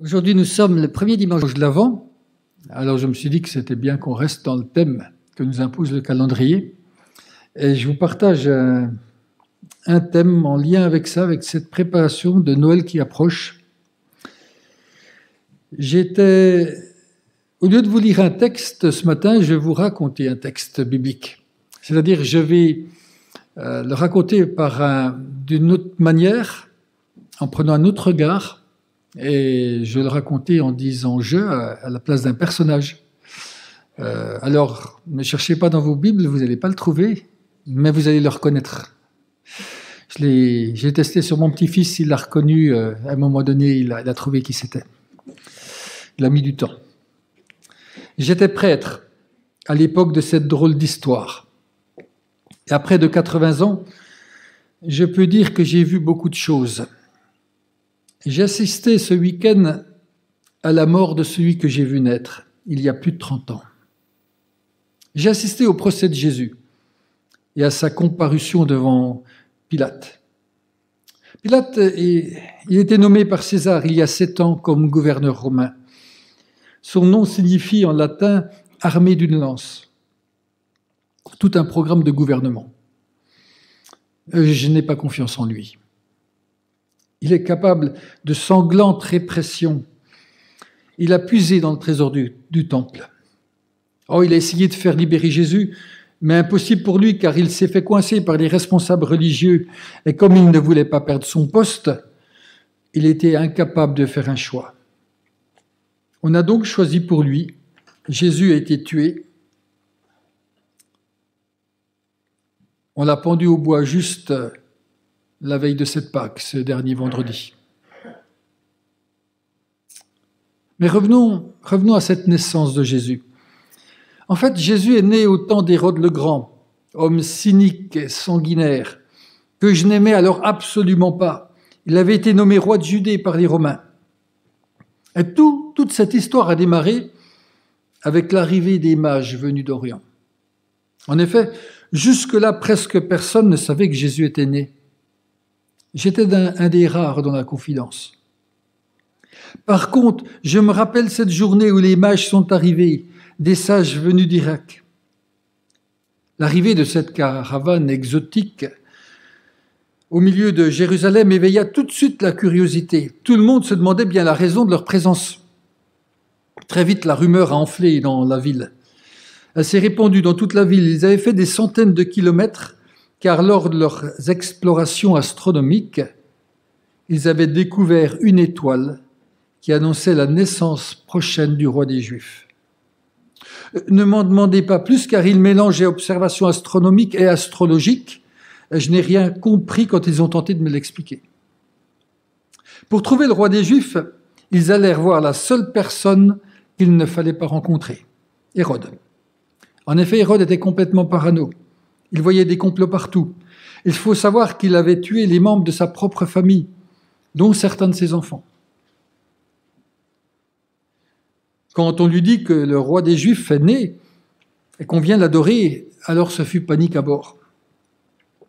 Aujourd'hui, nous sommes le premier dimanche de l'Avent. Alors, je me suis dit que c'était bien qu'on reste dans le thème que nous impose le calendrier. Et je vous partage un thème en lien avec ça, avec cette préparation de Noël qui approche. Au lieu de vous lire un texte ce matin, je vais vous raconter un texte biblique. C'est-à-dire, je vais le raconter d'une autre manière, en prenant un autre regard. Et je vais le raconter en disant « je » à la place d'un personnage. Alors, ne cherchez pas dans vos Bibles, vous n'allez pas le trouver, mais vous allez le reconnaître. J'ai testé sur mon petit-fils, il l'a reconnu, à un moment donné, il a trouvé qui c'était. Il a mis du temps. J'étais prêtre à l'époque de cette drôle d'histoire. Et à près de 80 ans, je peux dire que j'ai vu beaucoup de choses. J'ai assisté ce week-end à la mort de celui que j'ai vu naître, il y a plus de 30 ans. J'ai assisté au procès de Jésus et à sa comparution devant Pilate. Pilate, il était nommé par César il y a 7 ans comme gouverneur romain. Son nom signifie en latin « armée d'une lance », tout un programme de gouvernement. Je n'ai pas confiance en lui. Il est capable de sanglantes répressions. Il a puisé dans le trésor du temple. Oh, il a essayé de faire libérer Jésus, mais impossible pour lui car il s'est fait coincer par les responsables religieux et comme il ne voulait pas perdre son poste, il était incapable de faire un choix. On a donc choisi pour lui. Jésus a été tué. On l'a pendu au bois juste la veille de cette Pâque, ce dernier vendredi. Mais revenons à cette naissance de Jésus. En fait, Jésus est né au temps d'Hérode le Grand, homme cynique et sanguinaire, que je n'aimais alors absolument pas. Il avait été nommé roi de Judée par les Romains. Et toute cette histoire a démarré avec l'arrivée des mages venus d'Orient. En effet, jusque-là, presque personne ne savait que Jésus était né. J'étais un des rares dans la confidence. Par contre, je me rappelle cette journée où les mages sont arrivés, des sages venus d'Irak. L'arrivée de cette caravane exotique au milieu de Jérusalem éveilla tout de suite la curiosité. Tout le monde se demandait bien la raison de leur présence. Très vite, la rumeur a enflé dans la ville. Elle s'est répandue dans toute la ville. Ils avaient fait des centaines de kilomètres car lors de leurs explorations astronomiques, ils avaient découvert une étoile qui annonçait la naissance prochaine du roi des Juifs. Ne m'en demandez pas plus, car ils mélangeaient observations astronomiques et astrologiques. Je n'ai rien compris quand ils ont tenté de me l'expliquer. Pour trouver le roi des Juifs, ils allèrent voir la seule personne qu'il ne fallait pas rencontrer, Hérode. En effet, Hérode était complètement parano. Il voyait des complots partout. Il faut savoir qu'il avait tué les membres de sa propre famille, dont certains de ses enfants. Quand on lui dit que le roi des Juifs est né et qu'on vient l'adorer, alors ce fut panique à bord.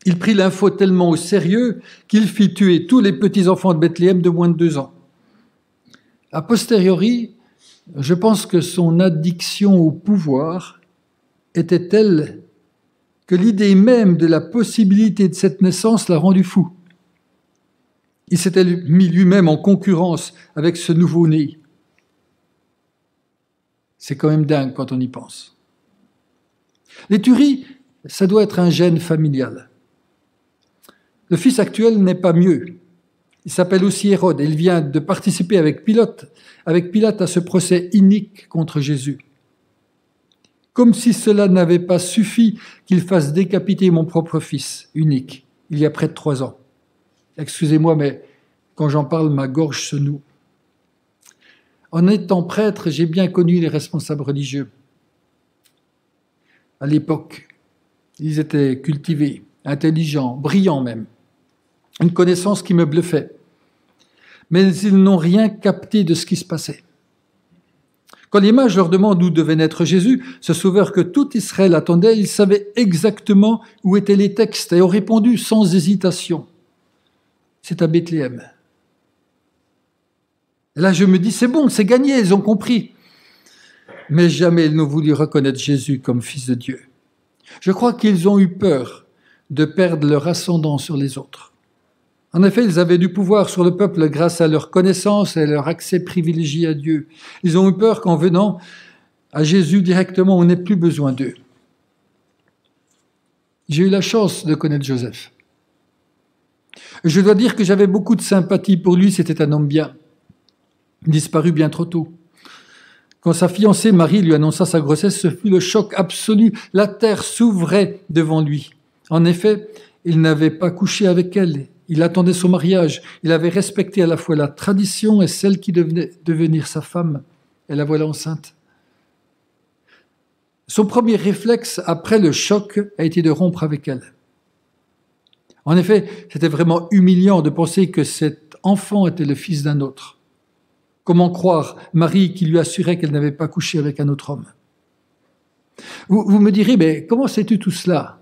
Il prit l'info tellement au sérieux qu'il fit tuer tous les petits-enfants de Bethléem de moins de 2 ans. A posteriori, je pense que son addiction au pouvoir était telle que l'idée même de la possibilité de cette naissance l'a rendu fou. Il s'était mis lui-même en concurrence avec ce nouveau-né. C'est quand même dingue quand on y pense. Les tueries, ça doit être un gène familial. Le fils actuel n'est pas mieux. Il s'appelle aussi Hérode et il vient de participer avec Pilate à ce procès inique contre Jésus. Comme si cela n'avait pas suffi qu'il fasse décapiter mon propre fils unique, il y a près de 3 ans. Excusez-moi, mais quand j'en parle, ma gorge se noue. En étant prêtre, j'ai bien connu les responsables religieux. À l'époque, ils étaient cultivés, intelligents, brillants même. Une connaissance qui me bluffait. Mais ils n'ont rien capté de ce qui se passait. Quand les mages leur demandent où devait naître Jésus, ce sauveur que tout Israël attendait, ils savaient exactement où étaient les textes et ont répondu sans hésitation. C'est à Bethléem. Et là, je me dis, c'est bon, c'est gagné, ils ont compris. Mais jamais ils n'ont voulu reconnaître Jésus comme Fils de Dieu. Je crois qu'ils ont eu peur de perdre leur ascendant sur les autres. En effet, ils avaient du pouvoir sur le peuple grâce à leur connaissance et à leur accès privilégié à Dieu. Ils ont eu peur qu'en venant à Jésus directement, on n'ait plus besoin d'eux. J'ai eu la chance de connaître Joseph. Je dois dire que j'avais beaucoup de sympathie pour lui, c'était un homme bien, disparu bien trop tôt. Quand sa fiancée Marie lui annonça sa grossesse, ce fut le choc absolu. La terre s'ouvrait devant lui. En effet, il n'avait pas couché avec elle. Il attendait son mariage. Il avait respecté à la fois la tradition et celle qui devait devenir sa femme. Et la voilà enceinte. Son premier réflexe après le choc a été de rompre avec elle. En effet, c'était vraiment humiliant de penser que cet enfant était le fils d'un autre. Comment croire Marie qui lui assurait qu'elle n'avait pas couché avec un autre homme? Vous me direz, mais comment sais-tu tout cela?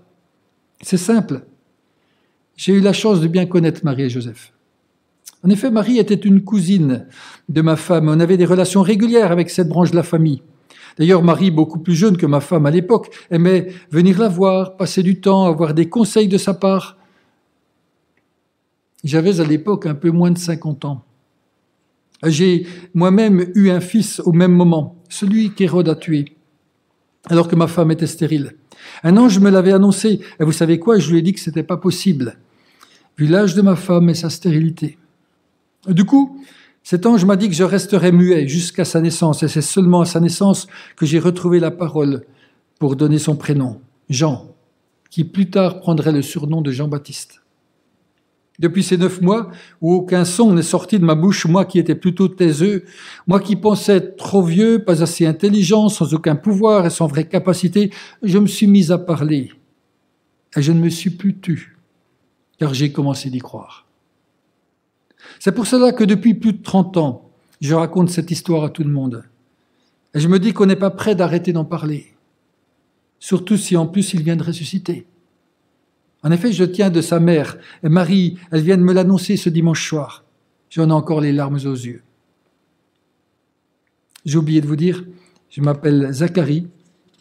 C'est simple. J'ai eu la chance de bien connaître Marie et Joseph. En effet, Marie était une cousine de ma femme. On avait des relations régulières avec cette branche de la famille. D'ailleurs, Marie, beaucoup plus jeune que ma femme à l'époque, aimait venir la voir, passer du temps, avoir des conseils de sa part. J'avais à l'époque un peu moins de 50 ans. J'ai moi-même eu un fils au même moment, celui qu'Hérode a tué, alors que ma femme était stérile. Un ange me l'avait annoncé, et vous savez quoi, je lui ai dit que c'était pas possible, vu l'âge de ma femme et sa stérilité. Du coup, cet ange m'a dit que je resterais muet jusqu'à sa naissance, et c'est seulement à sa naissance que j'ai retrouvé la parole pour donner son prénom, Jean, qui plus tard prendrait le surnom de Jean-Baptiste. Depuis ces 9 mois, où aucun son n'est sorti de ma bouche, moi qui étais plutôt taiseux, moi qui pensais être trop vieux, pas assez intelligent, sans aucun pouvoir et sans vraie capacité, je me suis mis à parler. Et je ne me suis plus tu, car j'ai commencé d'y croire. C'est pour cela que depuis plus de 30 ans, je raconte cette histoire à tout le monde. Et je me dis qu'on n'est pas prêt d'arrêter d'en parler. Surtout si en plus il vient de ressusciter. En effet, je tiens de sa mère, et Marie, elle vient de me l'annoncer ce dimanche soir. J'en ai encore les larmes aux yeux. J'ai oublié de vous dire, je m'appelle Zacharie,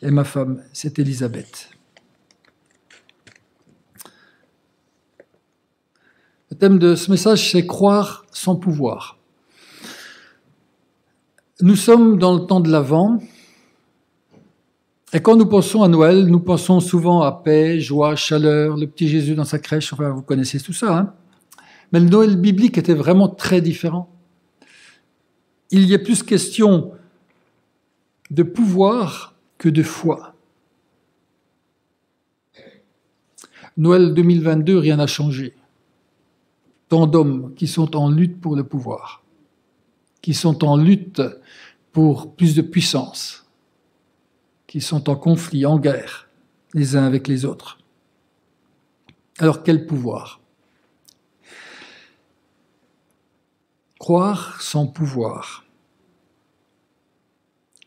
et ma femme, c'est Élisabeth. Le thème de ce message, c'est croire sans pouvoir. Nous sommes dans le temps de l'Avent, et quand nous pensons à Noël, nous pensons souvent à paix, joie, chaleur, le petit Jésus dans sa crèche, enfin vous connaissez tout ça, hein. Mais le Noël biblique était vraiment très différent. Il y a plus question de pouvoir que de foi. Noël 2022, rien n'a changé. Tant d'hommes qui sont en lutte pour le pouvoir, qui sont en lutte pour plus de puissance, qui sont en conflit, en guerre, les uns avec les autres. Alors quel pouvoir? Croire sans pouvoir.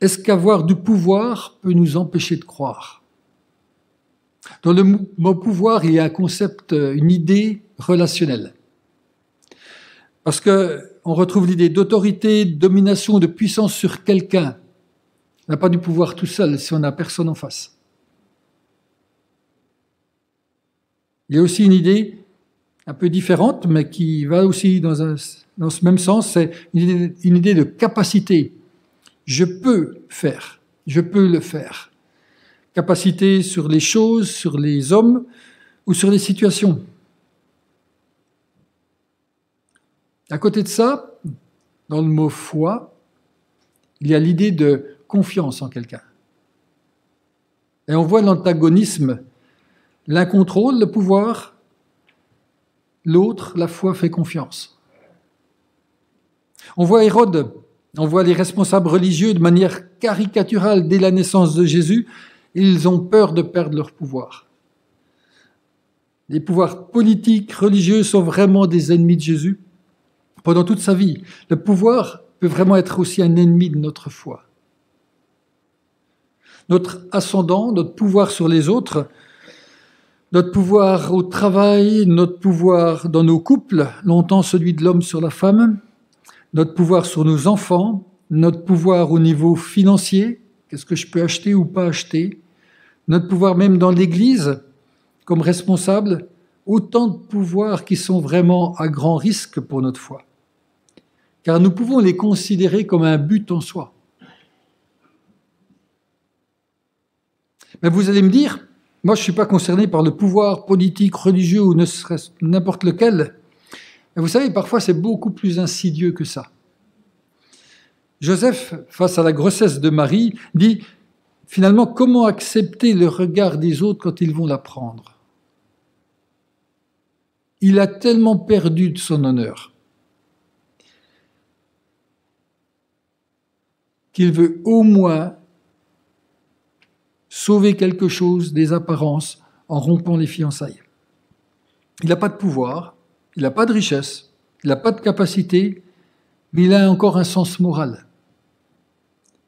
Est-ce qu'avoir du pouvoir peut nous empêcher de croire? Dans le mot pouvoir, il y a un concept, une idée relationnelle. Parce qu'on retrouve l'idée d'autorité, de domination, de puissance sur quelqu'un. On n'a pas du pouvoir tout seul si on n'a personne en face. Il y a aussi une idée un peu différente, mais qui va aussi dans ce même sens, c'est une idée de capacité. Je peux faire, je peux le faire. Capacité sur les choses, sur les hommes ou sur les situations. À côté de ça, dans le mot foi, il y a l'idée de confiance en quelqu'un. Et on voit l'antagonisme. L'un contrôle le pouvoir, l'autre, la foi, fait confiance. On voit Hérode, on voit les responsables religieux de manière caricaturale dès la naissance de Jésus, ils ont peur de perdre leur pouvoir. Les pouvoirs politiques, religieux sont vraiment des ennemis de Jésus. Pendant toute sa vie, le pouvoir peut vraiment être aussi un ennemi de notre foi. Notre ascendant, notre pouvoir sur les autres, notre pouvoir au travail, notre pouvoir dans nos couples, longtemps celui de l'homme sur la femme, notre pouvoir sur nos enfants, notre pouvoir au niveau financier, qu'est-ce que je peux acheter ou pas acheter, notre pouvoir même dans l'Église, comme responsable, autant de pouvoirs qui sont vraiment à grand risque pour notre foi. Car nous pouvons les considérer comme un but en soi. Mais vous allez me dire, moi je ne suis pas concerné par le pouvoir politique, religieux ou ne serait-ce n'importe lequel. Mais vous savez, parfois c'est beaucoup plus insidieux que ça. Joseph, face à la grossesse de Marie, dit finalement comment accepter le regard des autres quand ils vont la prendre. Il a tellement perdu de son honneur qu'il veut au moins sauver quelque chose des apparences en rompant les fiançailles. Il n'a pas de pouvoir, il n'a pas de richesse, il n'a pas de capacité, mais il a encore un sens moral.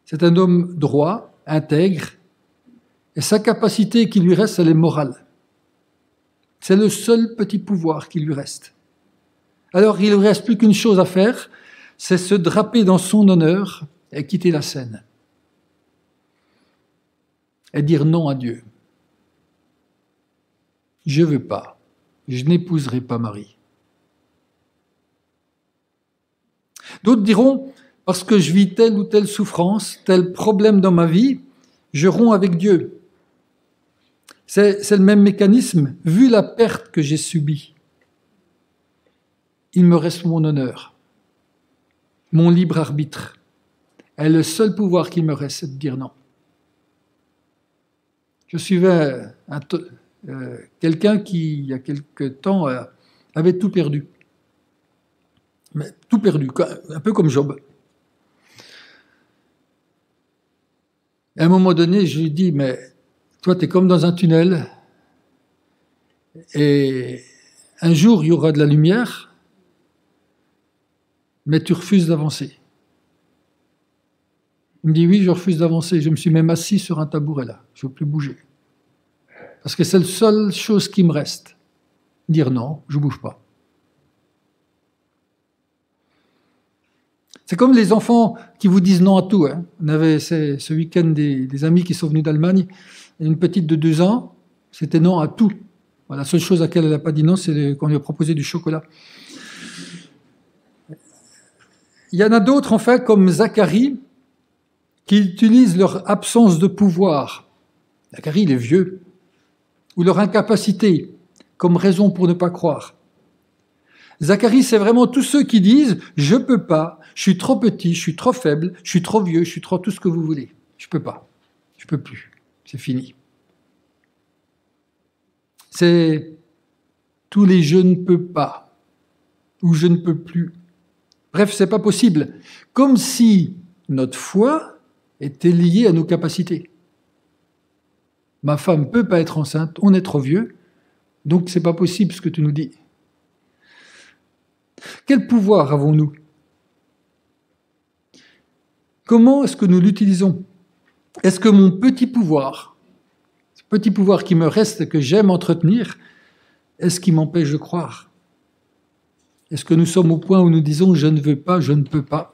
C'est un homme droit, intègre, et sa capacité qui lui reste, elle est morale. C'est le seul petit pouvoir qui lui reste. Alors il ne lui reste plus qu'une chose à faire, c'est se draper dans son honneur et quitter la scène. Et dire non à Dieu. Je ne veux pas, je n'épouserai pas Marie. D'autres diront, parce que je vis telle ou telle souffrance, tel problème dans ma vie, je romps avec Dieu. C'est le même mécanisme, vu la perte que j'ai subie. Il me reste mon honneur, mon libre arbitre. Et le seul pouvoir qui me reste, c'est de dire non. Je suivais quelqu'un qui, il y a quelque temps, avait tout perdu. Mais tout perdu, un peu comme Job. À un moment donné, je lui dis, mais toi, tu es comme dans un tunnel, et un jour, il y aura de la lumière, mais tu refuses d'avancer. Il me dit, oui, je refuse d'avancer. Je me suis même assis sur un tabouret là, je ne veux plus bouger. Parce que c'est la seule chose qui me reste. Dire non, je ne bouge pas. C'est comme les enfants qui vous disent non à tout. Hein. On avait ce week-end des amis qui sont venus d'Allemagne, et une petite de 2 ans, c'était non à tout. Voilà, la seule chose à laquelle elle n'a pas dit non, c'est qu'on lui a proposé du chocolat. Il y en a d'autres, enfin, comme Zacharie, qui utilisent leur absence de pouvoir. Zacharie, il est vieux. Ou leur incapacité comme raison pour ne pas croire. Zacharie, c'est vraiment tous ceux qui disent « je ne peux pas, je suis trop petit, je suis trop faible, je suis trop vieux, je suis trop tout ce que vous voulez. Je ne peux pas, je ne peux plus, c'est fini. » C'est tous les « je ne peux pas » ou « je ne peux plus ». Bref, ce n'est pas possible. Comme si notre foi était liée à nos capacités. Ma femme ne peut pas être enceinte, on est trop vieux, donc ce n'est pas possible ce que tu nous dis. Quel pouvoir avons-nous? Comment est-ce que nous l'utilisons? Est-ce que mon petit pouvoir, ce petit pouvoir qui me reste et que j'aime entretenir, est-ce qui m'empêche de croire? Est-ce que nous sommes au point où nous disons « je ne veux pas, je ne peux pas » ?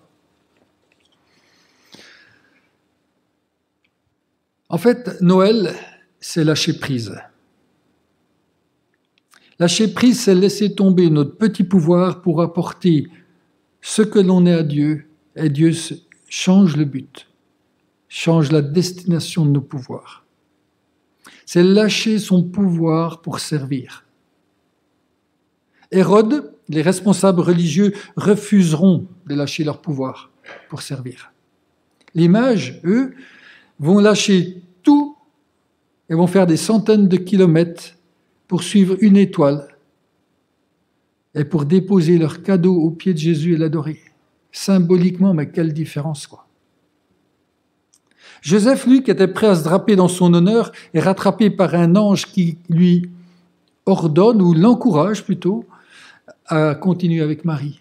En fait, Noël, c'est lâcher prise. Lâcher prise, c'est laisser tomber notre petit pouvoir pour apporter ce que l'on est à Dieu, et Dieu change le but, change la destination de nos pouvoirs. C'est lâcher son pouvoir pour servir. Hérode, les responsables religieux refuseront de lâcher leur pouvoir pour servir. Les mages, eux, vont lâcher tout et vont faire des centaines de kilomètres pour suivre une étoile et pour déposer leur cadeau aux pieds de Jésus et l'adorer. Symboliquement, mais quelle différence, quoi. Joseph, lui, qui était prêt à se draper dans son honneur, est rattrapé par un ange qui lui ordonne, ou l'encourage plutôt, à continuer avec Marie.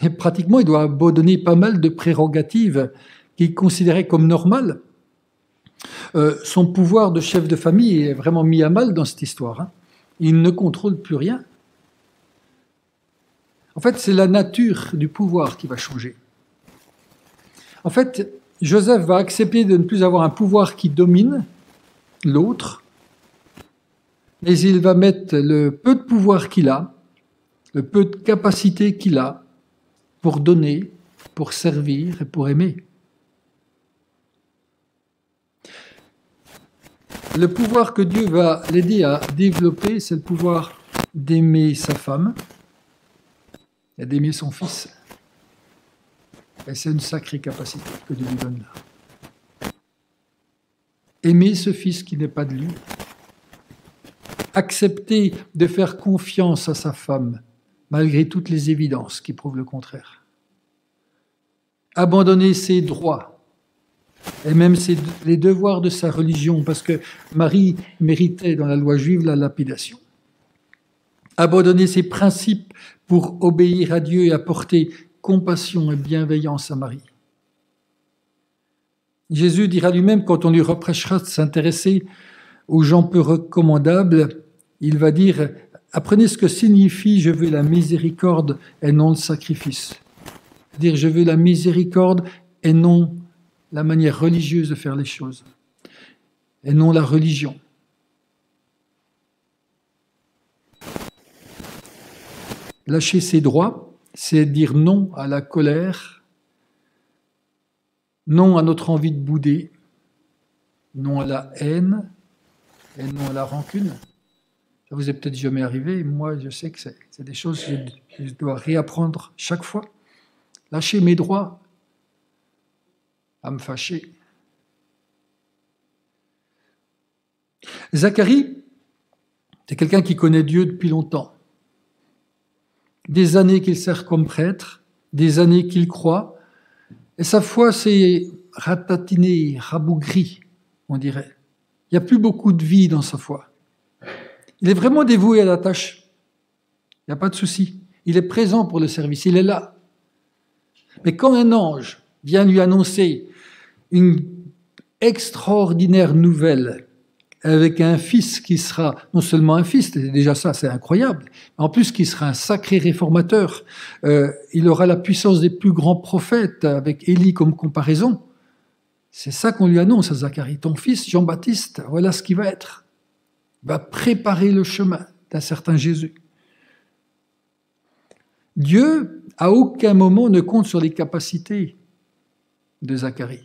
Et pratiquement, il doit abandonner pas mal de prérogatives qu'il considérait comme normales. Son pouvoir de chef de famille est vraiment mis à mal dans cette histoire. Il ne contrôle plus rien. En fait, c'est la nature du pouvoir qui va changer. En fait, Joseph va accepter de ne plus avoir un pouvoir qui domine l'autre, mais il va mettre le peu de pouvoir qu'il a, le peu de capacité qu'il a pour donner, pour servir et pour aimer. Le pouvoir que Dieu va l'aider à développer, c'est le pouvoir d'aimer sa femme et d'aimer son fils. Et c'est une sacrée capacité que Dieu lui donne là. Aimer ce fils qui n'est pas de lui. Accepter de faire confiance à sa femme, malgré toutes les évidences qui prouvent le contraire. Abandonner ses droits, et même les devoirs de sa religion, parce que Marie méritait dans la loi juive la lapidation. Abandonner ses principes pour obéir à Dieu et apporter compassion et bienveillance à Marie. Jésus dira lui-même, quand on lui reprochera de s'intéresser aux gens peu recommandables, il va dire « Apprenez ce que signifie « je veux la miséricorde et non le sacrifice ». C'est-à-dire « je veux la miséricorde et non la manière religieuse de faire les choses, et non la religion ». Lâcher ses droits, c'est dire non à la colère, non à notre envie de bouder, non à la haine et non à la rancune. Ça vous est peut-être jamais arrivé, moi je sais que c'est des choses que je dois réapprendre chaque fois. Lâcher mes droits à me fâcher. Zacharie, c'est quelqu'un qui connaît Dieu depuis longtemps. Des années qu'il sert comme prêtre, des années qu'il croit, et sa foi s'est ratatinée, rabougrie, on dirait. Il n'y a plus beaucoup de vie dans sa foi. Il est vraiment dévoué à la tâche. Il n'y a pas de souci. Il est présent pour le service, il est là. Mais quand un ange vient lui annoncer une extraordinaire nouvelle avec un fils qui sera non seulement un fils, déjà ça c'est incroyable, mais en plus qui sera un sacré réformateur, il aura la puissance des plus grands prophètes avec Élie comme comparaison. C'est ça qu'on lui annonce à Zacharie, ton fils Jean-Baptiste, voilà ce qu'il va être. Il va préparer le chemin d'un certain Jésus. Dieu, à aucun moment, ne compte sur les capacités de Zacharie.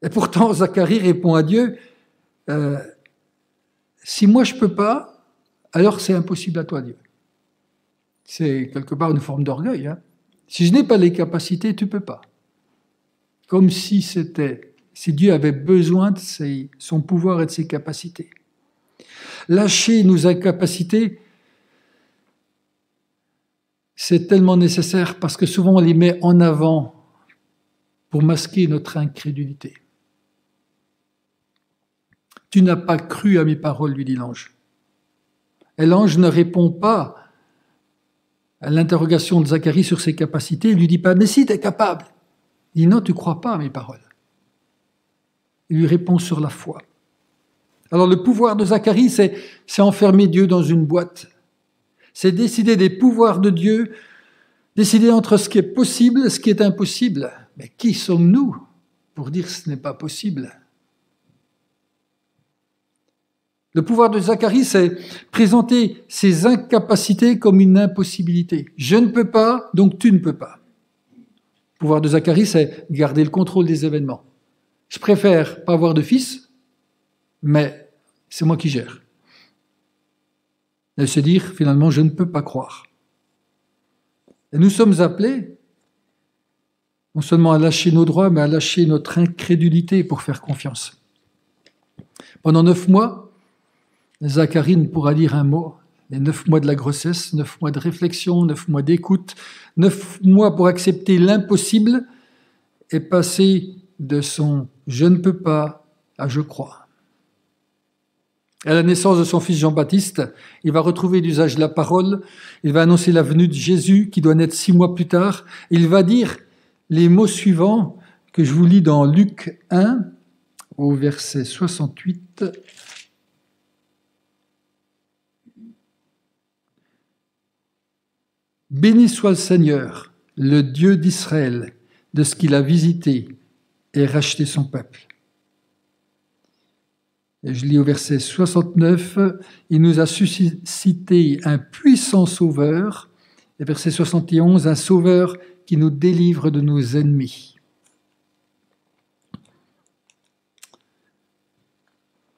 Et pourtant, Zacharie répond à Dieu, si moi je ne peux pas, alors c'est impossible à toi, Dieu. C'est quelque part une forme d'orgueil. Hein. Si je n'ai pas les capacités, tu ne peux pas. Comme si Dieu avait besoin de son pouvoir et de ses capacités. Lâcher nos incapacités, c'est tellement nécessaire parce que souvent on les met en avant pour masquer notre incrédulité. Tu n'as pas cru à mes paroles, lui dit l'ange. Et l'ange ne répond pas à l'interrogation de Zacharie sur ses capacités. Il ne lui dit pas, mais si, tu es capable. Il dit, non, tu ne crois pas à mes paroles. Il lui répond sur la foi. Alors le pouvoir de Zacharie, c'est enfermer Dieu dans une boîte. C'est décider des pouvoirs de Dieu, décider entre ce qui est possible et ce qui est impossible. Mais qui sommes-nous pour dire que ce n'est pas possible ? Le pouvoir de Zacharie, c'est présenter ses incapacités comme une impossibilité. Je ne peux pas, donc tu ne peux pas. Le pouvoir de Zacharie, c'est garder le contrôle des événements. Je préfère pas avoir de fils, mais c'est moi qui gère. Et se dire, finalement, je ne peux pas croire. Et nous sommes appelés, non seulement à lâcher nos droits, mais à lâcher notre incrédulité pour faire confiance. Pendant 9 mois, Zacharie ne pourra dire un mot. Les 9 mois de la grossesse, 9 mois de réflexion, 9 mois d'écoute, 9 mois pour accepter l'impossible et passer de son « je ne peux pas » à « je crois ». À la naissance de son fils Jean-Baptiste, il va retrouver l'usage de la parole, il va annoncer la venue de Jésus qui doit naître 6 mois plus tard. Il va dire les mots suivants que je vous lis dans Luc 1 au verset 68. Béni soit le Seigneur, le Dieu d'Israël, de ce qu'il a visité et racheté son peuple. Et je lis au verset 69, il nous a suscité un puissant sauveur, et verset 71, un sauveur qui nous délivre de nos ennemis.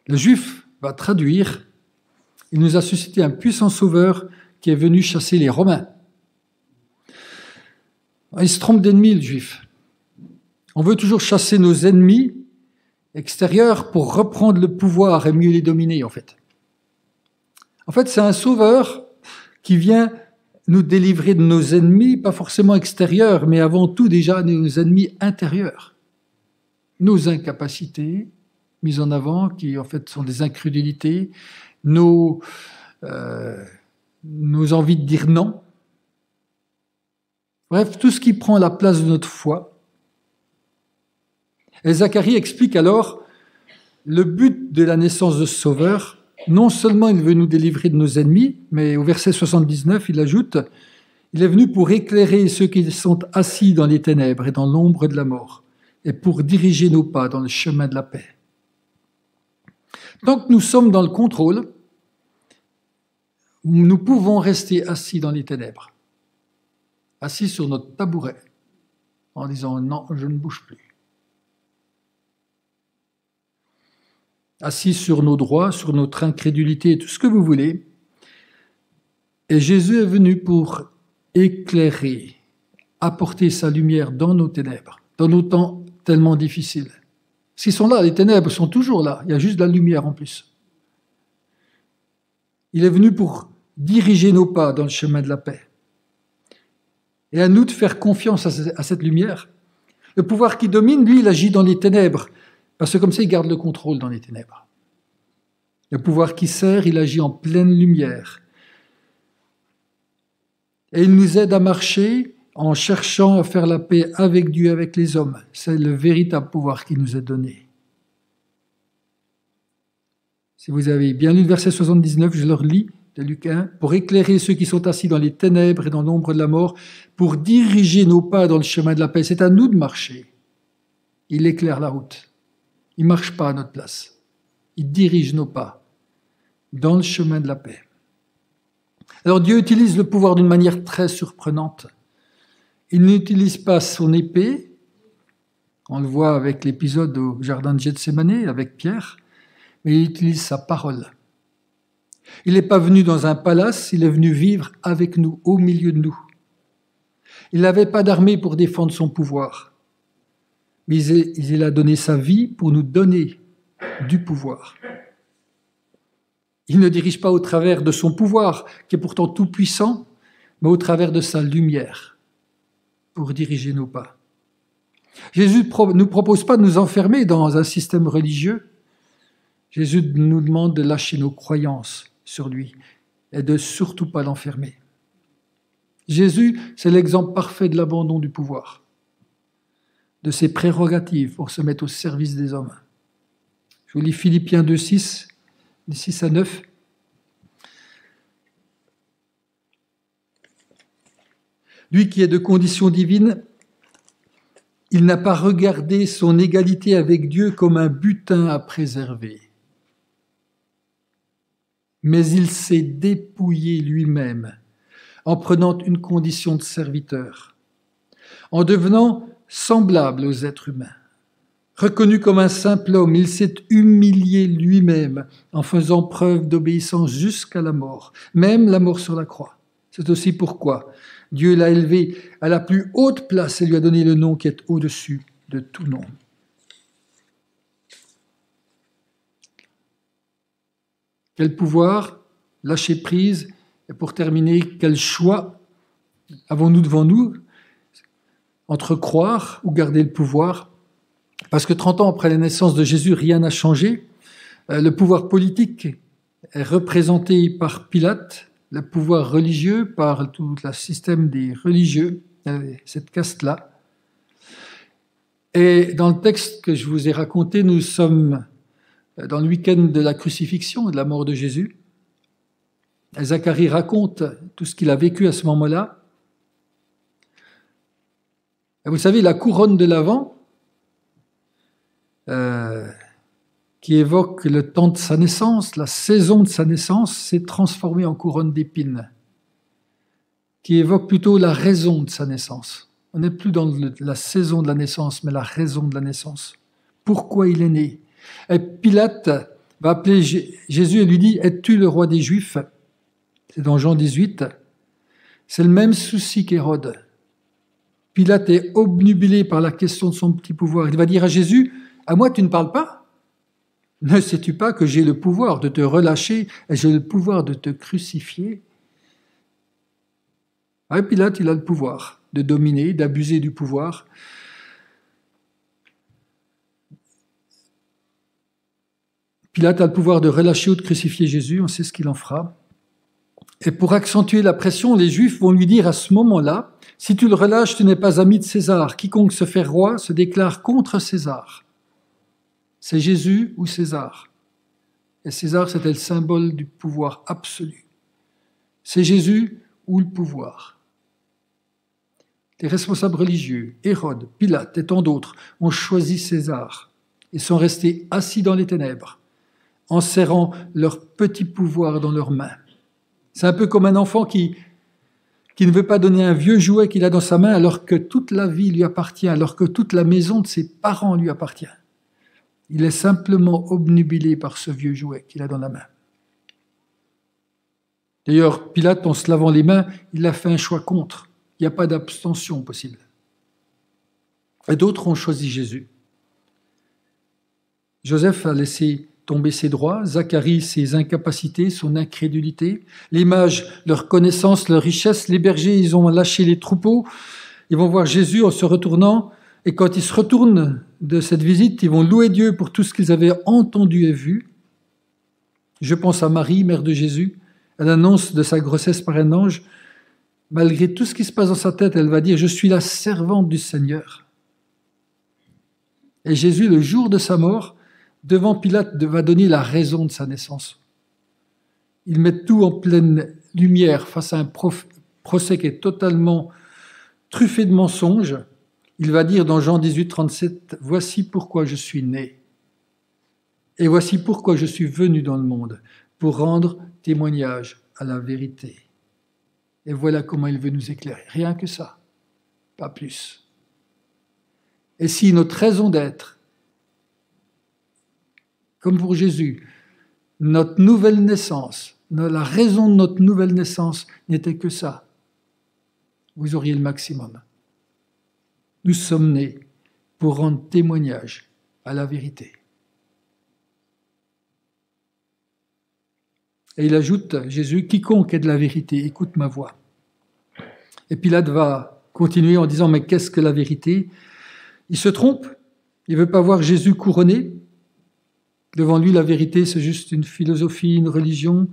Le juif va traduire, il nous a suscité un puissant sauveur qui est venu chasser les Romains. Il se trompe d'ennemi, le juif. On veut toujours chasser nos ennemis extérieurs pour reprendre le pouvoir et mieux les dominer, en fait. En fait, c'est un sauveur qui vient nous délivrer de nos ennemis, pas forcément extérieurs, mais avant tout déjà nos ennemis intérieurs. Nos incapacités mises en avant, qui en fait sont des incrédulités, nos envies de dire non. Bref, tout ce qui prend la place de notre foi. Et Zacharie explique alors le but de la naissance de ce Sauveur. Non seulement il veut nous délivrer de nos ennemis, mais au verset 79, il ajoute « Il est venu pour éclairer ceux qui sont assis dans les ténèbres et dans l'ombre de la mort, et pour diriger nos pas dans le chemin de la paix. » Tant que nous sommes dans le contrôle, nous pouvons rester assis dans les ténèbres, assis sur notre tabouret, en disant « Non, je ne bouge plus ». Assis sur nos droits, sur notre incrédulité, tout ce que vous voulez. Et Jésus est venu pour éclairer, apporter sa lumière dans nos ténèbres, dans nos temps tellement difficiles. S'ils sont là, les ténèbres sont toujours là, il y a juste de la lumière en plus. Il est venu pour diriger nos pas dans le chemin de la paix. Et à nous de faire confiance à cette lumière. Le pouvoir qui domine, lui, il agit dans les ténèbres, parce que comme ça, il garde le contrôle dans les ténèbres. Le pouvoir qui sert, il agit en pleine lumière. Et il nous aide à marcher en cherchant à faire la paix avec Dieu, avec les hommes. C'est le véritable pouvoir qui nous est donné. Si vous avez bien lu le verset 79, je le relis de Luc 1, pour éclairer ceux qui sont assis dans les ténèbres et dans l'ombre de la mort, pour diriger nos pas dans le chemin de la paix. C'est à nous de marcher. Il éclaire la route. Il ne marche pas à notre place. Il dirige nos pas dans le chemin de la paix. Alors Dieu utilise le pouvoir d'une manière très surprenante. Il n'utilise pas son épée, on le voit avec l'épisode au jardin de Gethsémani avec Pierre, mais il utilise sa parole. Il n'est pas venu dans un palace, il est venu vivre avec nous, au milieu de nous. Il n'avait pas d'armée pour défendre son pouvoir, mais il a donné sa vie pour nous donner du pouvoir. Il ne dirige pas au travers de son pouvoir, qui est pourtant tout puissant, mais au travers de sa lumière, pour diriger nos pas. Jésus ne nous propose pas de nous enfermer dans un système religieux. Jésus nous demande de lâcher nos croyances sur lui et de surtout pas l'enfermer. Jésus, c'est l'exemple parfait de l'abandon du pouvoir, de ses prérogatives pour se mettre au service des hommes. Je vous lis Philippiens 2, 6 à 9. Lui qui est de condition divine, il n'a pas regardé son égalité avec Dieu comme un butin à préserver, mais il s'est dépouillé lui-même en prenant une condition de serviteur, en devenant semblable aux êtres humains. Reconnu comme un simple homme, il s'est humilié lui-même en faisant preuve d'obéissance jusqu'à la mort, même la mort sur la croix. C'est aussi pourquoi Dieu l'a élevé à la plus haute place et lui a donné le nom qui est au-dessus de tout nom. Quel pouvoir, lâcher prise, et pour terminer, quel choix avons-nous devant nous entre croire ou garder le pouvoir? Parce que 30 ans après la naissance de Jésus, rien n'a changé. Le pouvoir politique est représenté par Pilate, le pouvoir religieux par tout le système des religieux, cette caste-là. Et dans le texte que je vous ai raconté, nous sommes dans le week-end de la crucifixion et de la mort de Jésus. Et Zacharie raconte tout ce qu'il a vécu à ce moment-là. Et vous savez, la couronne de l'Avent, qui évoque le temps de sa naissance, la saison de sa naissance, s'est transformée en couronne d'épines, qui évoque plutôt la raison de sa naissance. On n'est plus dans la saison de la naissance, mais la raison de la naissance. Pourquoi il est né? Et Pilate va appeler Jésus et lui dit « Es-tu le roi des Juifs ?» C'est dans Jean 18. C'est le même souci qu'Hérode. Pilate est obnubilé par la question de son petit pouvoir. Il va dire à Jésus « À moi, tu ne parles pas? Ne sais-tu pas que j'ai le pouvoir de te relâcher et j'ai le pouvoir de te crucifier ?» Pilate, il a le pouvoir de dominer, d'abuser du pouvoir. Pilate a le pouvoir de relâcher ou de crucifier Jésus, on sait ce qu'il en fera. Et pour accentuer la pression, les Juifs vont lui dire à ce moment-là, « Si tu le relâches, tu n'es pas ami de César. Quiconque se fait roi se déclare contre César. » C'est Jésus ou César. Et César, c'était le symbole du pouvoir absolu. C'est Jésus ou le pouvoir. Les responsables religieux, Hérode, Pilate et tant d'autres, ont choisi César et sont restés assis dans les ténèbres, en serrant leur petit pouvoir dans leurs mains. C'est un peu comme un enfant qui ne veut pas donner un vieux jouet qu'il a dans sa main alors que toute la vie lui appartient, alors que toute la maison de ses parents lui appartient. Il est simplement obnubilé par ce vieux jouet qu'il a dans la main. D'ailleurs, Pilate, en se lavant les mains, il a fait un choix contre. Il n'y a pas d'abstention possible. Et d'autres ont choisi Jésus. Joseph a laissé tomber ses droits, Zacharie ses incapacités, son incrédulité, les mages, leur connaissance, leur richesse, les bergers, ils ont lâché les troupeaux, ils vont voir Jésus en se retournant, et quand ils se retournent de cette visite, ils vont louer Dieu pour tout ce qu'ils avaient entendu et vu. Je pense à Marie, mère de Jésus, à l'annonce de sa grossesse par un ange. Malgré tout ce qui se passe dans sa tête, elle va dire « Je suis la servante du Seigneur ». Et Jésus, le jour de sa mort, devant Pilate, va donner la raison de sa naissance. Il met tout en pleine lumière face à un procès qui est totalement truffé de mensonges. Il va dire dans Jean 18, 37, « Voici pourquoi je suis né. Et voici pourquoi je suis venu dans le monde, pour rendre témoignage à la vérité. » Et voilà comment il veut nous éclairer. Rien que ça, pas plus. Et si notre raison d'être, comme pour Jésus, notre nouvelle naissance, la raison de notre nouvelle naissance n'était que ça, vous auriez le maximum. Nous sommes nés pour rendre témoignage à la vérité. Et il ajoute, Jésus, « Quiconque est de la vérité, écoute ma voix. » Et Pilate va continuer en disant, « Mais qu'est-ce que la vérité ?» Il se trompe, il ne veut pas voir Jésus couronné. Devant lui, la vérité, c'est juste une philosophie, une religion.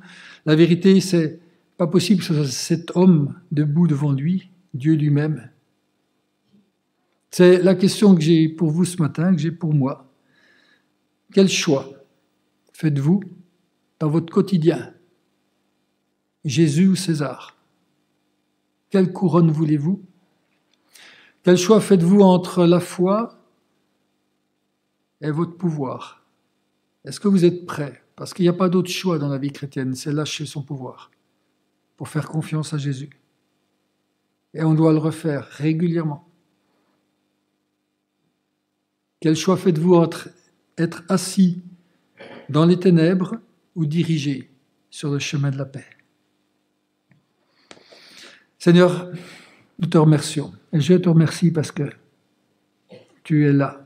La vérité, c'est pas possible que ce soit cet homme debout devant lui, Dieu lui-même. C'est la question que j'ai pour vous ce matin, que j'ai pour moi. Quel choix faites-vous dans votre quotidien? Jésus ou César? Quelle couronne voulez-vous? Quel choix faites-vous entre la foi et votre pouvoir? Est-ce que vous êtes prêts? Parce qu'il n'y a pas d'autre choix dans la vie chrétienne, c'est lâcher son pouvoir pour faire confiance à Jésus. Et on doit le refaire régulièrement. Quel choix faites-vous entre être assis dans les ténèbres ou dirigé sur le chemin de la paix? Seigneur, nous te remercions. Et je te remercie parce que tu es là,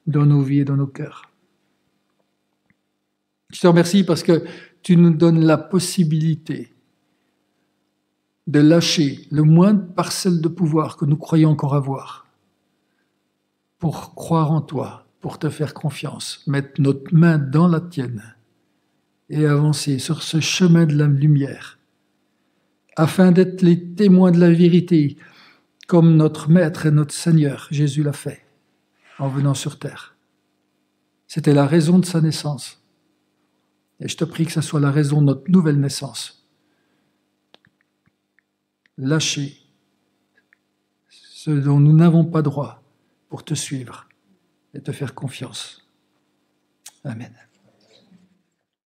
dans nos vies et dans nos cœurs. Je te remercie parce que tu nous donnes la possibilité de lâcher le moindre parcelle de pouvoir que nous croyons encore avoir pour croire en toi, pour te faire confiance, mettre notre main dans la tienne et avancer sur ce chemin de la lumière afin d'être les témoins de la vérité comme notre Maître et notre Seigneur, Jésus l'a fait en venant sur terre. C'était la raison de sa naissance. Et je te prie que ce soit la raison de notre nouvelle naissance. Lâcher ce dont nous n'avons pas droit pour te suivre et te faire confiance. Amen.